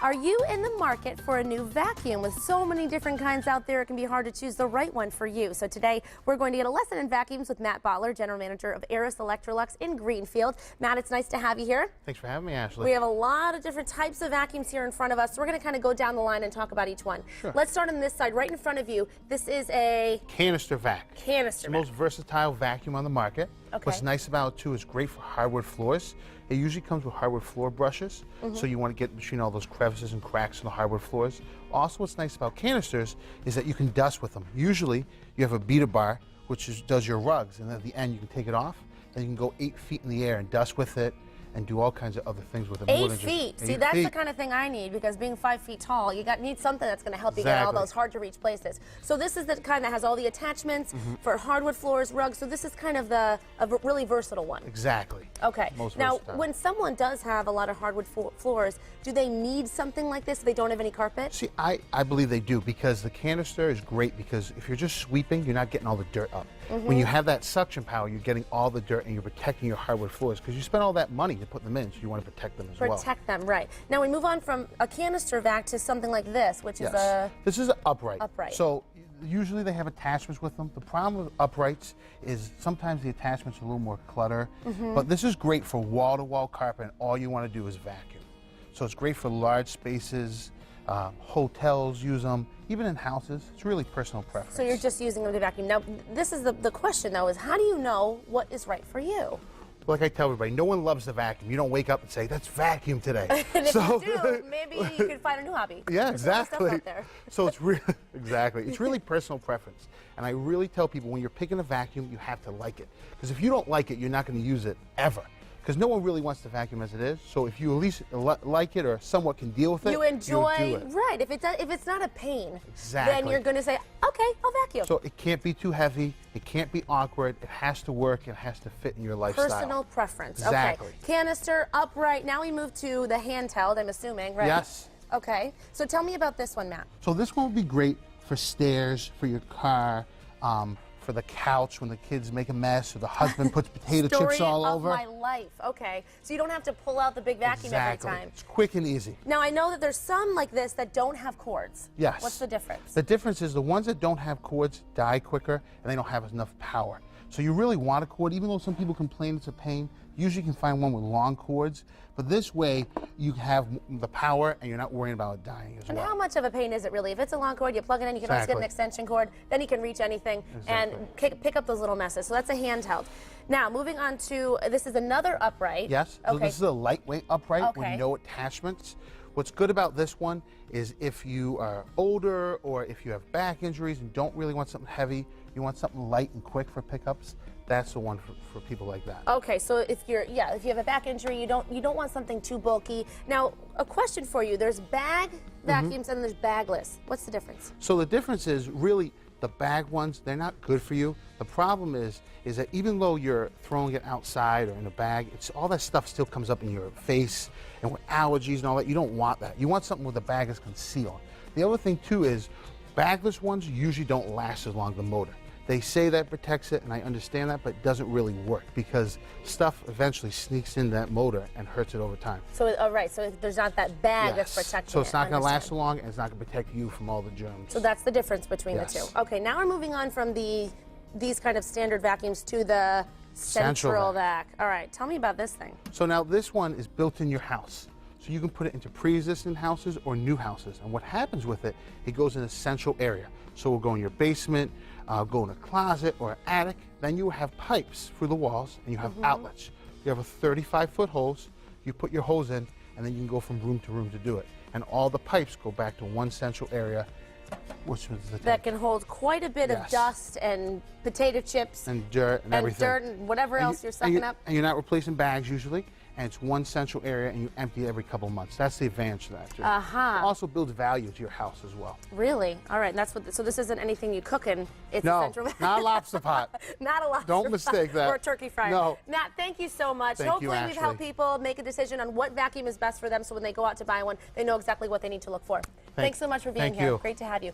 Are you in the market for a new vacuum? With so many different kinds out there, it can be hard to choose the right one for you. So today, we're going to get a lesson in vacuums with Matt Bottler, General Manager of Aris Electrolux in Greenfield. Matt, it's nice to have you here. Thanks for having me, Ashley. We have a lot of different types of vacuums here in front of us, so we're going to kind of go down the line and talk about each one. Sure. Let's start on this side, right in front of you. This is a canister vac. Canister It's the vac. most versatile vacuum on the market. Okay. What's nice about it, too, is great for hardwood floors. It usually comes with hardwood floor brushes, so you want to get between all those crevices and cracks in the hardwood floors. Also, what's nice about canisters is that you can dust with them. Usually, you have a beater bar, which does your rugs, and at the end, you can take it off, and you can go 8 feet in the air and dust with it, and do all kinds of other things with it. 8 feet. See, that's feet. the kind of thing I need, because being 5 feet tall, you need something that's going to help you get all those hard to reach places. So this is the kind that has all the attachments for hardwood floors, rugs. So this is kind of a really versatile one. Exactly. Okay. Most now, versatile. when someone does have a lot of hardwood floors, do they need something like this if they don't have any carpet? See, I believe they do, because the canister is great, because if you're just sweeping, you're not getting all the dirt up. When you have that suction power, you're getting all the dirt and you're protecting your hardwood floors, because you spend all that money to put them in, so you want to protect them as well. Protect them, right. Now we move on from a canister vac to something like this, which is This is an upright. Upright. So usually they have attachments with them. The problem with uprights is sometimes the attachments are a little more clutter, but this is great for wall-to-wall carpet, and all you want to do is vacuum. So it's great for large spaces. Hotels use them, even in houses. It's really personal preference. So you're just using them to vacuum. Now, this is the question, though, is how do you know what is right for you? Like I tell everybody, no one loves the vacuum. You don't wake up and say, "Let's vacuum today." And if you do, maybe you could find a new hobby. Yeah, There's a lot of exactly. stuff out there. So it's really It's really personal preference, and I really tell people when you're picking a vacuum, you have to like it, because if you don't like it, you're not going to use it ever. Because no one really wants to vacuum as it is. So if you at least like it or somewhat can deal with it, You enjoy, do it. right? If it's not a pain, Exactly. then you're going to say, okay, I'll vacuum. So it can't be too heavy. It can't be awkward. It has to work. It has to fit in your lifestyle. Personal preference. Exactly. Okay. Canister, upright. Now we move to the handheld, I'm assuming, right? Yes. Okay. So tell me about this one, Matt. So this one would be great for stairs, for your car, for the couch when the kids make a mess or the husband puts potato chips all over. Story of my life. Okay. So you don't have to pull out the big vacuum every time. It's quick and easy. Now I know that there's some like this that don't have cords. Yes. What's the difference? The difference is the ones that don't have cords die quicker, and they don't have enough power. So you really want a cord, even though some people complain it's a pain. Usually you can find one with long cords, but this way you have the power and you're not worrying about it dying as well. And how much of a pain is it really? If it's a long cord, you plug it in, you can always get an extension cord, then you can reach anything and pick up those little messes. So that's a handheld. Now, moving on to, this is another upright. Yes, so this is a lightweight upright with no attachments. What's good about this one is if you are older or if you have back injuries and don't really want something heavy, you want something light and quick for pickups, that's the one for people like that. Okay, so if you have a back injury, you don't want something too bulky. Now, a question for you. There's bag vacuums and there's bagless. What's the difference? So the difference is really the bag ones, they're not good for you. The problem is that even though you're throwing it outside or in a bag, all that stuff still comes up in your face, and with allergies and all that, you don't want that. You want something where the bag is concealed. The other thing too is bagless ones usually don't last as long as the motor. They say that protects it, and I understand that, but it doesn't really work because stuff eventually sneaks in that motor and hurts it over time. So, right, so there's not that bag that's protecting it. So it's not going to last so long, and it's not going to protect you from all the germs. So that's the difference between the two. Okay, now we're moving on from these kind of standard vacuums to the central vac. All right, tell me about this thing. So now this one is built in your house. So you can put it into pre-existing houses or new houses. And what happens with it, it goes in a central area. So we'll go in your basement, go in a closet or an attic. Then you have pipes through the walls and you have outlets. You have a 35-foot hose. You put your hose in and then you can go from room to room to do it. And all the pipes go back to one central area, which is the tank. That can hold quite a bit of dust and potato chips. And dirt and everything. And dirt and whatever else you're sucking up. And you're not replacing bags usually. And it's one central area, and you empty it every couple of months. That's the advantage to that, too. It also builds value to your house as well. Really? All right. That's what. So this isn't anything you cook in. It's no, a central. Not a lobster pot. Not a lobster Don't mistake that. Or a turkey fryer. No. Matt, thank you so much. Hopefully we've helped people make a decision on what vacuum is best for them, so when they go out to buy one, they know exactly what they need to look for. Thanks so much for being here. You. Great to have you.